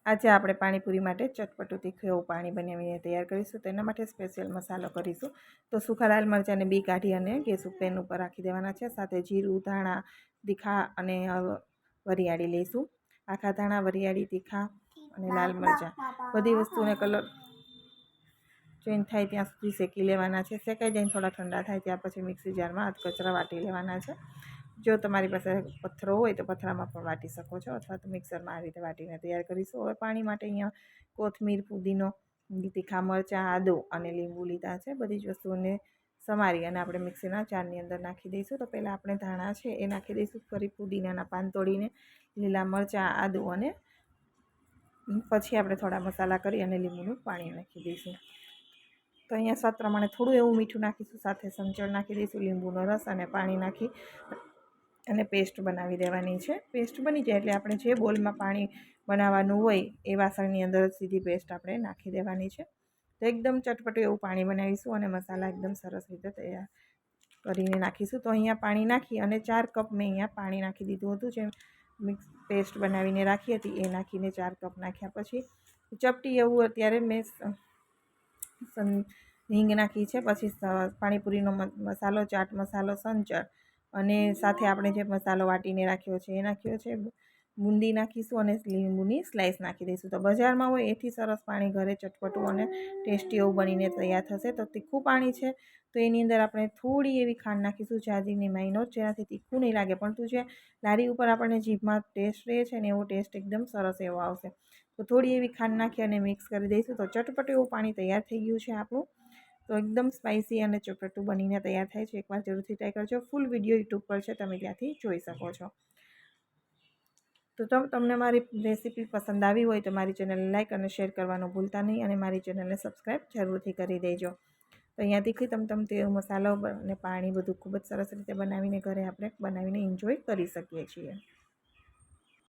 આજે આપણે પાણીપુરી માટે ચટપટું તીખું એવું પાણી બનાવીને તૈયાર કરીશું. તો એના માટે સ્પેશિયલ મસાલો કરીશું. તો સૂકા લાલ મરચાંને બી કાઢી અને ગેસ પેન ઉપર રાખી દેવાના છે. સાથે જીરું, ધાણા, તીખા અને વરિયાળી લઈશું. આખા ધાણા, વરિયાળી, તીખા અને લાલ મરચાં બધી વસ્તુને કલર ચેન્જ થાય ત્યાં સુધી શેકી લેવાના છે. શેકાઈ જાય થોડા ઠંડા થાય ત્યાર પછી મિક્સી જારમાં કચરા વાટી લેવાના છે. જો તમારી પાસે પથ્થરો હોય તો પથરામાં પણ વાટી શકો છો, અથવા તો મિક્સરમાં આવી રીતે વાટીને તૈયાર કરીશું. હવે પાણી માટે અહીંયા કોથમીર, પુદીનો, તીખા મરચાં, આદું અને લીંબુ લીધા છે. બધી જ વસ્તુઓને સમારી અને આપણે મિક્સીના જારની અંદર નાખી દઈશું. તો પહેલાં આપણે ધાણા છે એ નાખી દઈશું. ફરી પુદીનાના પાન તોડીને, લીલા મરચાં, આદું અને પછી આપણે થોડા મસાલા કરી અને લીંબુનું પાણી નાખી દઈશું. તો અહીંયા સ્વાદ પ્રમાણે થોડું એવું મીઠું નાખીશું. સાથે સંચળ નાખી દઈશું, લીંબુનો રસ અને પાણી નાખી અને પેસ્ટ બનાવી દેવાની છે. પેસ્ટ બની જાય એટલે આપણે જે બોલમાં પાણી બનાવવાનું હોય એ વાસણની અંદર સીધી પેસ્ટ આપણે નાખી દેવાની છે. તો એકદમ ચટપટું એવું પાણી બનાવીશું અને મસાલા એકદમ સરસ રીતે તૈયાર કરીને નાખીશું. તો અહીંયા પાણી નાખી અને 4 કપ મેં અહીંયા પાણી નાખી દીધું હતું. જે મિક્સ પેસ્ટ બનાવીને રાખી હતી એ નાખીને 4 કપ નાખ્યા પછી ચપટી એવું અત્યારે મેં હિંગ નાખી છે. પછી પાણીપુરીનો મસાલો, ચાટ મસાલો, સંચળ અને સાથે આપણે જે મસાલો વાટીને રાખ્યો છે એ નાખ્યો છે. બુંદી નાખીશું અને લીંબુની સ્લાઈસ નાખી દઈશું. તો બજારમાં હોય એથી સરસ પાણી ઘરે ચટપટું અને ટેસ્ટી એવું બનીને તૈયાર થશે. તો તીખું પાણી છે તો એની અંદર આપણે થોડી એવી ખાંડ નાખીશું, જાજીની માઇનોર, જેનાથી તીખું નહીં લાગે, પણ જે લારી ઉપર આપણને જીભમાં ટેસ્ટ રહે છે ને એવો ટેસ્ટ એકદમ સરસ એવો આવશે. તો થોડી એવી ખાંડ નાખી અને મિક્સ કરી દઈશું. તો ચટપટું એવું પાણી તૈયાર થઈ ગયું છે આપણું. તો એકદમ સ્પાઇસી અને ચટપટું બનીને તૈયાર થાય છે. એકવાર જરૂરથી ટ્રાય કરજો. ફૂલ વિડીયો યુટ્યુબ પર છે, તમે ત્યાંથી જોઈ શકો છો. તો તમને મારી રેસીપી પસંદ આવી હોય તો મારી ચેનલને લાઇક અને શેર કરવાનું ભૂલતા નહીં, અને મારી ચેનલને સબસ્ક્રાઈબ જરૂરથી કરી દેજો. તો અહીંયા તીખી તમતમતી મસાલો અને પાણી બધું ખૂબ જ સરસ રીતે બનાવીને ઘરે આપણે બનાવીને એન્જોય કરી શકીએ છીએ.